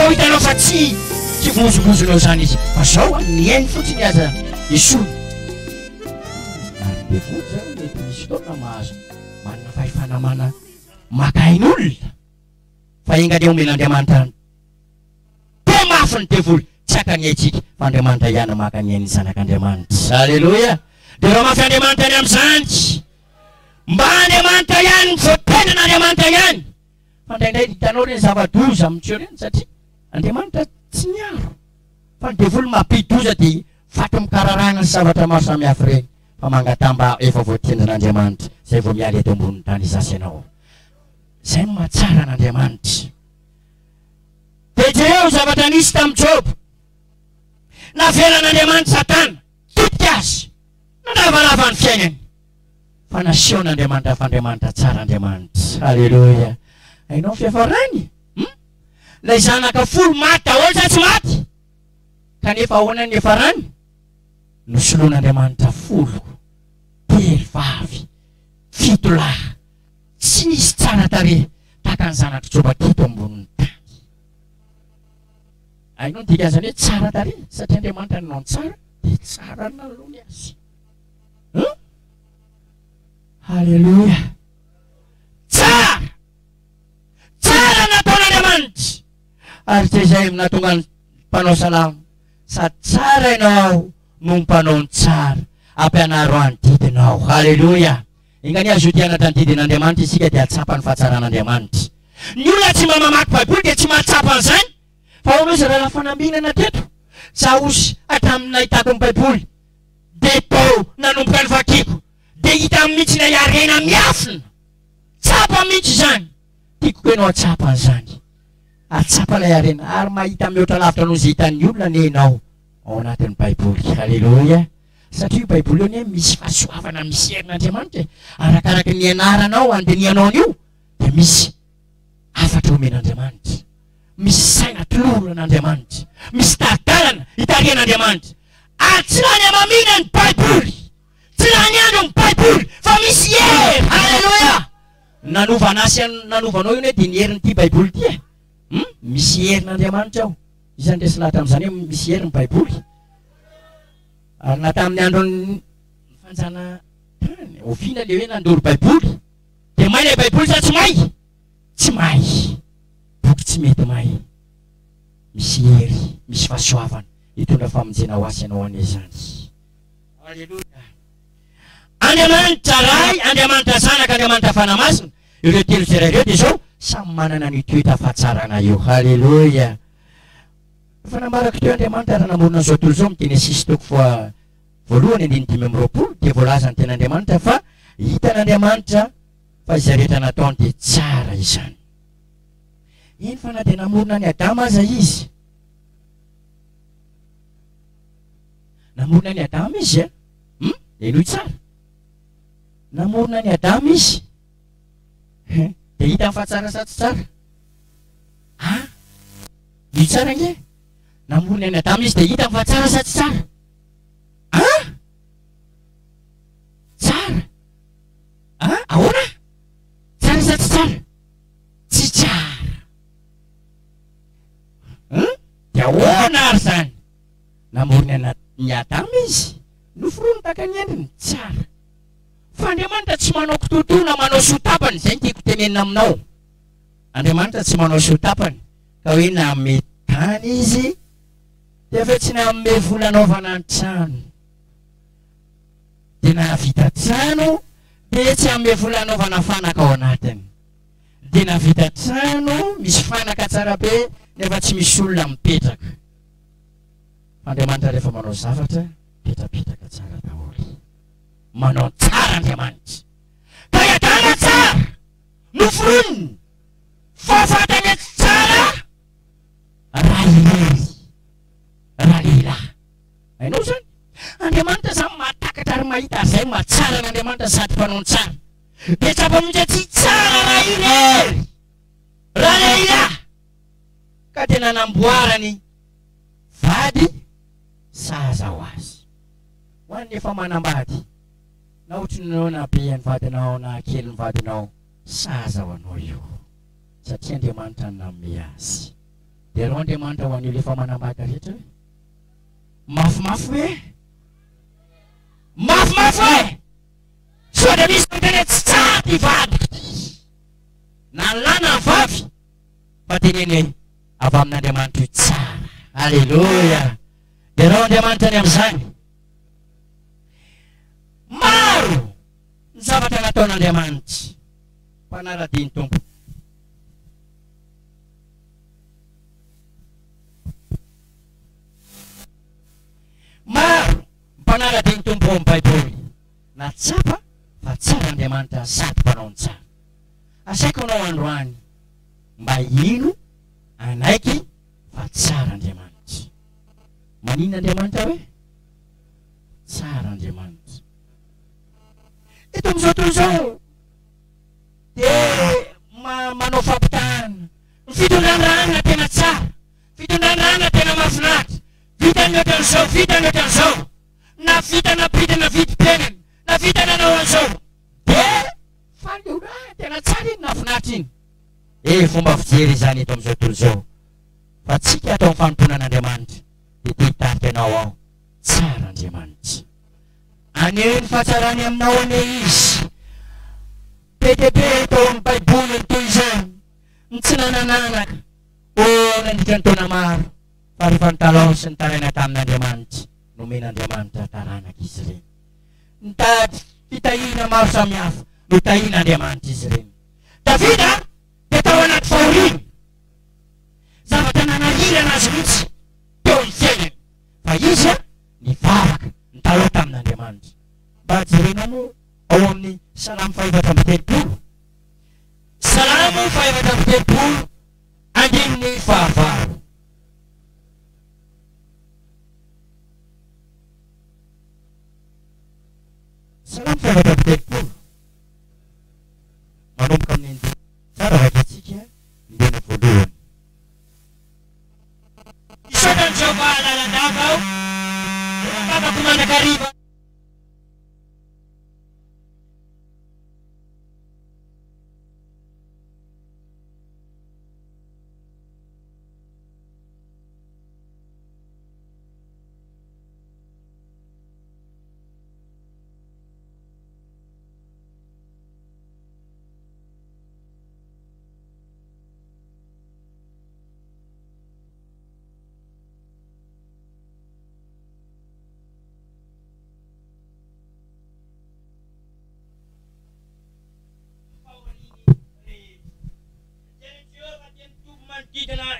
zao hitanao fa tsy vozovozonao zany izy fa zao ny ainy fotsiny aza isono ary be voly zany mety misy taona mahazo manana fahifanamana makain'olona fa ingany omen'Andriamanitra te mafiny devoly tsy akany aitsika fa Andriamanitra ihany maka ny ainy zanak'Andriamanitra. Alleluia. Dia raha mafy Andriamanitra any amin'izany mba Andriamanitra ihany voatenan'Andriamanitra ihany fa indraindray hitanao reny zava-doza amintseo reny satria Andriamanitra tsy miaro fa ny devoly mampidi-doza dia faty mikararana ny zavatra maro samihafa reny fa mangatamba efa voatenan'Andriamanitra zay vao miala eto ambonin'ny tany zasy ianao. Zay mahatsara an'Andriamanitra. Dia Jehova zavatra nisy tamin'ny Job navelan'Andriamanitra Satana totika azy nanavalava ny fiainany fa nasehon'Andriamanitra fa Andriamanitra tsara Andriamanitra. Alleluia. Hainao fiafarany lay zanaka folo maty daholo sa tsy maty kanefa ahoana ny efarany nosoloan'Andriamanitra folo telo vavy fito lahy tsy nisy tsara tarehy tahaka ny zanaka Job aketo ambonin'ny tany. Hainao ny dikan'izany hoe tsara tarehy satria Andriamanitra nanao ny tsara dia tsara nalony azy. Halleluia. Tsara nataon'Andriamanitra ary tsy izay nahatonga ny mpanao salamo sady tsara ianao no mpanao ny tsara ampianaro any didinao. Halleluia. Ingany azo tianatra ny didin'Andriamanitra isika dia atsapa ny fahatsaran'Andriamanitra. Ny olona tsy mba mamaky baiboly dia tsy mahatsapa an'izany fa ozy raha fanambinana teto za osy hatramin'ny nahitako ny baiboly dia tao nanomboka ny vakiko dia hita amin'ny mihitsy na iarena miafina tsapa mihitsy zany tiako ko ianao atsapa an'izany atsapa ilay arena ary mahita mihoatra lavitra noho izay hitan'ny olona nenao ao anatin'ny baiboly. Halleluia. Satria io baiboly io ne misy fahasoavana misy herin'Andriamanitra arakaraky ny anaranao andinianao an'io dia misy afatra omen'Andriamanitra, misy saina toloran'Andriamanitra, misy tadalana hitarian'Andriamanitra. Tsy raha ny amamina ny baiboly, tsy raha ny andro ny baiboly fa misy hery. Halleluia. Nanovanao io ne dia ny herin'ity baiboly ty misy herin'Andriamanitra ao. Izany resy lahatra amin'izany hoe misy herin'ny baiboly. Ary na tamin'ny andron'ny fanjana tany oviana le hoe nandoro baiboly dia may ilay baiboly sa tsy may? Tsy may. Boky tsy mety may. Misy hery, misy fahasoavana hitondra famonjena ho azy ianao an'izany. Alleluia. Andriamanitra ray, Andriamanitra zanaka, Andriamanitra fanamasina, ireo telo tsirairay dia zao samy manana ny toetra fahatsarana io. Halleluia. Fa nambarako teo Andriamanitra raha namorona an'izao tontolo izao amin'ny Genesis toko voalohany andiny 5:20 dia voalaza ny ten'Andriamanitra fa hitan'Andriamanitra fa izay rehetra nataony dia tsara izany. Iny fa na dia namorona ny Adama aza izy, namorona ny Adama izy enoy tsara, namorona ny Adama izy dia hita fa tsara sa tsy tsara? Ny tsara nge namorona ny Adama izy dia hita fa tsara sa tsy tsara? Tsara. Ahoana? Tsara sa tsy tsara? Tsy tsara. Dia ahoana ary zany? Namorona ny Adama izy noforoany tahaka ny endriny tsara. Fa Andriamanitra tsy manao kitotoana, manao sotapany. Zay ny tiako tenenina aminao. Andriamanitra tsy manao sotapany ka hoe name tany izy dia efa tsy nanome vola anaovana ny trano, dia navita trano dia tsy hanome vola anaovana fanaka ao anatiny, dia navita trano misy fanaka tsara be nefa tsy misy olona mipetraka. Andriamanitra rehefa manao zavatra petrapetraka tsara daholo, manao tsara Andriamanitra. Ka Adama tsara noforoniny fa fatany tsara raha lehilahy. Hainao zany Andriamanitra zany mahatakatra ary mahita zay mahatsara n'Andriamanitra sady mpanao ny tsara dia tsapa mihitsy tsy tsara raha irery raha lehilahy ka tena namboarany vady saza ho azy ho an'ny efa manambady na ohatrinao na be ny vadinao na kely ny vadinao saza ho anao io satria Andriamanitra nanome azy. Dia ro Andriamanitra ho an'io efa manambady rehetra hoe mafimafy hoe mafimafy hoe sao dia misy tena tsy tsara ty vady na lana vavy fa teneny hoe avy amin'Andriamanitra io tsara. Alleluia. Dia ro Andriamanitra ny amin'izany maro ny zavatra nataon'Andriamanitra mpanara-diny tompo. Maro mpanara-diny tompo amin'ny Baiboly na tsapa fa tsara Andriamanitra sady mpanao ny tsara. Asaiko anao androany mba ino anaiky fa tsara Andriamanitra. Manina Andriamanitra hoe tsara Andriamanitra. Ito amin'izao tontolo izao dia manao fampitahana. Fitondran-drana tena tsara, fitondran-drana tena mahafinaritra. Vita ny ohatran'izao, vita ny ohatran'izao, na vita napidina vidim-piainana, na vita nanao an'izao dia fandeonana tena tsara iny nafinaritra iny. Fomba fijery izany eto amin'izao tontolo izao. Fa tsika atao amin'ny fanomponan'Andriamanitra dia te hitarika anao ao tsara Andriamanitra. Aneho ny fahatsarany aminao ane izy. Be dia be atao amin'ny Baiboly toy izany ny tsy nanananaka nandritra ny taona maro fa rehefa ny talao sy ny taraina tamin'Andriamanitra nomen'Andriamanitra taranaka izy ireny. Nitady fitahina maro samihafa no tahin'Andriamanitra izy ireny. Davida dia tao anaty fahoriana, zavatra nanahira anazy mihitsy teo ny fiainany, fa izy nivavaka nitalo tamin'Andriamanitra. Mba jerena moa ao amin'ny Salamo 4:3. Salamo 4:3 andininy fahavalo. Salamo 4:3 manomboka amin'ny andiny tsara vaikatsika ndena voalohany. Isaotany Jehovah lalandava ao babako mandrakariva.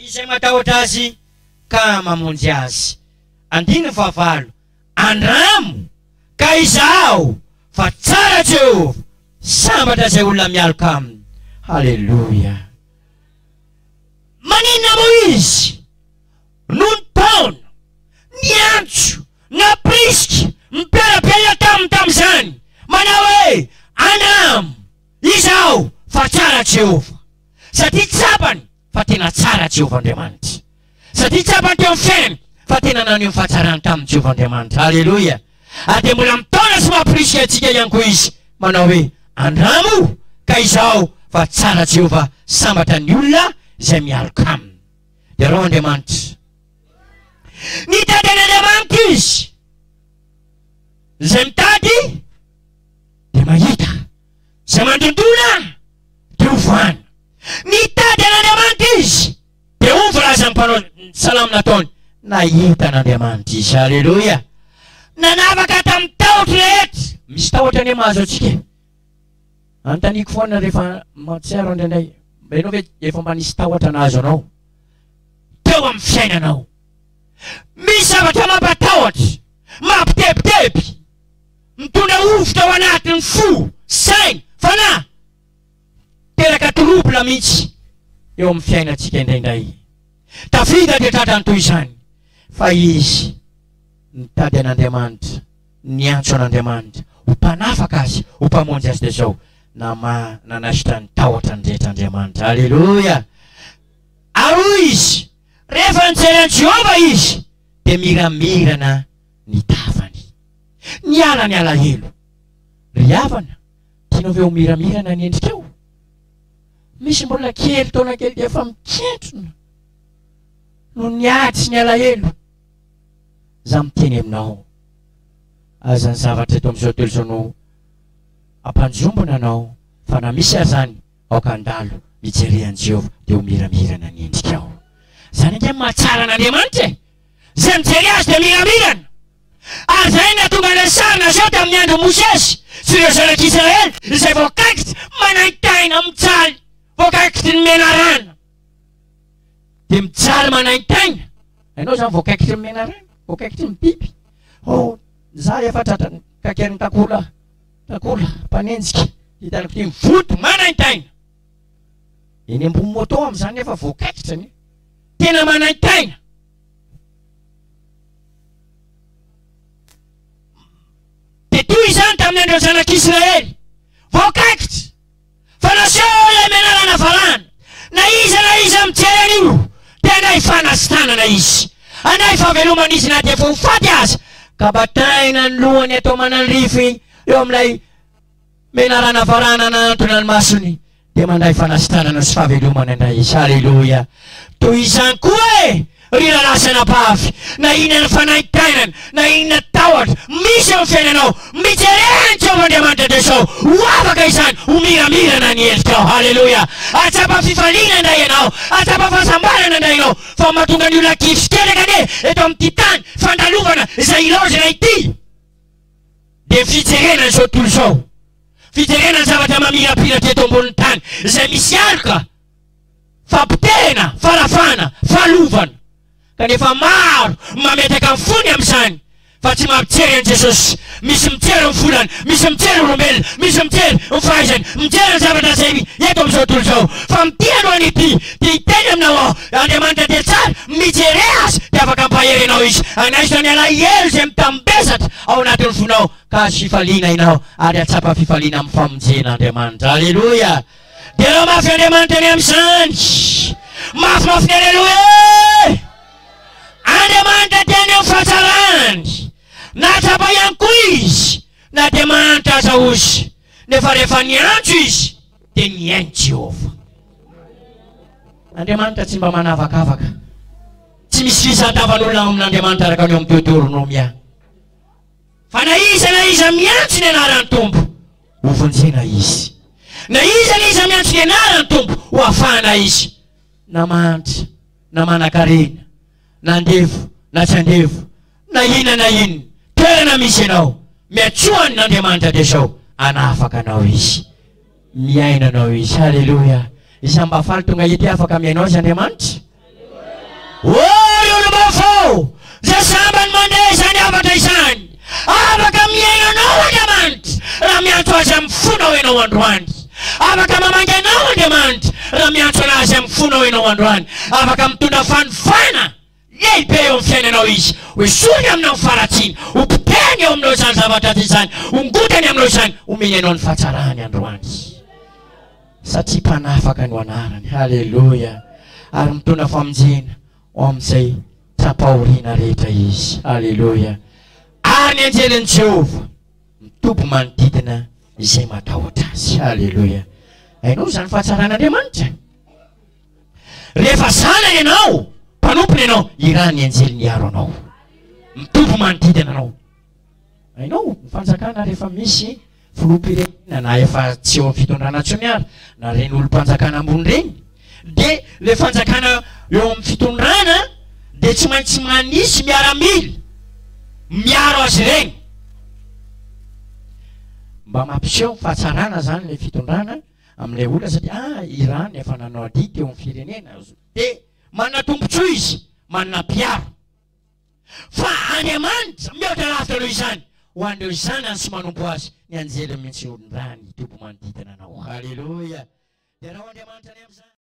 Izay matahotra azy ka mamonjy azy. Andininy fahavalo. Andramo ka izaho fa tsara Jehovah sambatra izay olona mialoka aminy. Halleluja. Maninona moa izy no nitaona niantso naprisika mipiarapiaina tamizany manao hoe andramo izaho fa tsara Jehovah. Satria tsapany fa tena tsara Jehovah Andriamanitra. Satria tsapany teo amin'ny fiainany fa tena naneho ny fahatsarany tamin'ny Jehovah Andriamanitra. Halleluja. Dia mbola mitaona sy mampirisika antsika ihany koa izy manao hoe andramo ka izaho fa tsara Jehovah sambatra ny olona izay mialoka aminy. Dia rao Andriamanitra nitady an'Andriamanitra izy izay mitady dia mahita, izay mandondona dia hovana. Nitady an'Andriamanitra izy dia ho voalaza ny mpanao salamo nataony nahita an'Andriamanitra izy. Halleluja. Nanavaka tamin'ny tahotra rehetra. Misy tahotra ane mahazo antsika. Antaniko foana rehefa matsiaro indraindray ianao ve efa mba nisy tahotra nahazo anao teo amin'ny fiainanao. Misy zavatra mampatahotra, mampitebiteby, mitondra ovitra ao anatin'ny fo, saina, fanahy, teraka trouble mihitsy eo amin'ny fiainantsika indraindray. Davida dia tratrany toy izany fa izy nitady an'Andriamanitra, niantso an'Andriamanitra ho mpanafaka azy, ho mpamonjy azy dia zao nanasitra ny tahotra ny rehetra Andriamanitra. Halleluja. Aroa izy rehefa nijery an'i Jehovah izy dia miramirana ny tavany, niala ny alahelo. Ry havana, tianao ve ho miramirana ny endrika eo? Misy mbola kely taona kely dia efa mikentrona. no niady sy ny alahelo. Za miteny aminao, aza ny zavatra eto amin'izao tontolo izao no ampanjombona anao, fa na misy azy zany aoka andalo mijery an'i Jehova dia ho miramirana ny endrika ao. Zany angamba mahatsara an'Andriamanitra e. Zay mijery azy dia miramirana. Ary zay nahatonga ilay sarina zao tamin'ny andro Mosesy sy ireo zanak'Israely izay voakaikitra manaintaina mijaly, voakaikitra ny mena rano. Dia mijaly manaintaina. Hainao zany voakaikitra ny mena rano, voakaikitra ny biby. Oh, za efa tratrany kakeriny takola mpanenjika hitanako ty mivoto manaintaina. Eny ambony moto amin'izany efa voakaikitra ny tena manaintaina. Dia toy izany tamin'ny andro zanak'Israely voakaikitra fa naseho ilay menarana farana. Na iza mijery an'io dia anay fanastanana izy, anay fahavelomana izy na dia efa ho faty aza. Ka bataina ny lohany atao mananrify eo amin'ilay menarana farana nantona ny masony, dia mandray fanastanana sy fahavelomana indray izy. Halleloja. Toy izany koa e, ry lalasana pafy, na inona ny fanaintainana, na inona tahotra misy amin'ny fiainanao, mijery Jehova Andriamanitra dia sao ho afaka izany ho miramirana ny endrikao. Halleloja. Atsapa fifaliana indray ianao, atsapa fahasambarana indray ianao, fa mahatonga ny olona kivy sy teraka ane eto amin'ity tany fandalovana izay ilaozana ity dia fijerena izao tontolo izao, fijerena ny zavatra mamirapiratra eto amboniny tany izay misy aloka fampitehana, farafana, falovana. Kanefa maro mametaka amin'ny fony amin'izany fa tsy mampijery an'i Jesosy. Misy mijery ny volany, misy mijery olombelona, misy mijery ny fahaizany, mijery ny zavatra zay eto amin'izao tontolo izao. Fa miteny ho an'ity dia hiteny aminao aho, Andriamanitra dia tsara, mijery azy dia afaka hampaherenao izy. Anaisana ny alahelo izay mitambesatra ao anatin'ny fonao, ka azo fifaliana ianao ary atsapa fifaliana amin'ny famonjen'Andriamanitra. Halleloja. Dia rao mafy Andriamanitra ny amin'izany, mafimafy ny halleloja. Andriamanitra tiany amin'ny fahatsarany, na tsapa ihany koa izy, na dia manitra aza ozy, nefa rehefa niantso izy dia niaino Jehova. Andriamanitra tsy mba manavakavaka, tsy misy fisadavan'olona amin'Andriamanitra araka ny amin'ny Deutéronomia. Fa na iza miantso ny anaran'ny Tompo ho vonjena izy, na iza miantso ny anaran'ny Tompo ho afahana izy. Na manitra, na manan-karena, na andevo, na tsy andevo, na inona, toerana misy ianao, miantsoany n'Andriamanitra dia sao anafaka anao izy, miaina anao izy. Halleloja. Iza mba faly tonga ity afaka miainao izy Andriamanitra. Olom-bafo zay sambany mandeha izany afatra izany, afaka miaina anao Andriamanitra raha miantso azy amin'ny fonao ianao androany. Afaka mamangy anao Andriamanitra raha miantso anazy amin'ny fonao ianao androany. Afaka mitondra fanofana lehibe eo amin'ny fiainanao izy, hoesony aminao faratsiny, hopoteny eo aminao izany zavatra ty izany, hongotany aminao izany, homeny anao ny fahatsarany androany, satria mpanafaka no anarany. Halleloja. Ary mitondra famonjena ao amin'izay tsapahoriana rehetra izy. Halleloja. Ary ny anjelin'i Jehova mitobo manodidina izay matahotra azy. Halleloja. Hainao izany fahatsaran'Andriamanitra. Rehefa zanany ianao, mpanompony ianao, irany anjely miaro anao, mitobo manodidina anao. Hainao ny fanjakana rehefa misy filoham-pirenena na efa tsy eo amin'ny fitondrana tsomiara na reny olom-panjakana ambony reny, dia le fanjakana eo amin'ny fitondrana dia tsy maintsy manisy miaramila miaro azy reny, mba mampiseho fahatsarana zany le fitondrana amin'ilay olona, satria irany efa nanao ady teo amin'ny firenena, dia manana tombontsoa izy, manana mpiaro. Fa Andriamanitra mihoatra lavitra aloha izany ho an'ireo zanany sy manompo azy, ny anjely mihitsy olondrany tobo manodidina anao. Halleloja. Dia raha Andriamanitra ny amin'izany.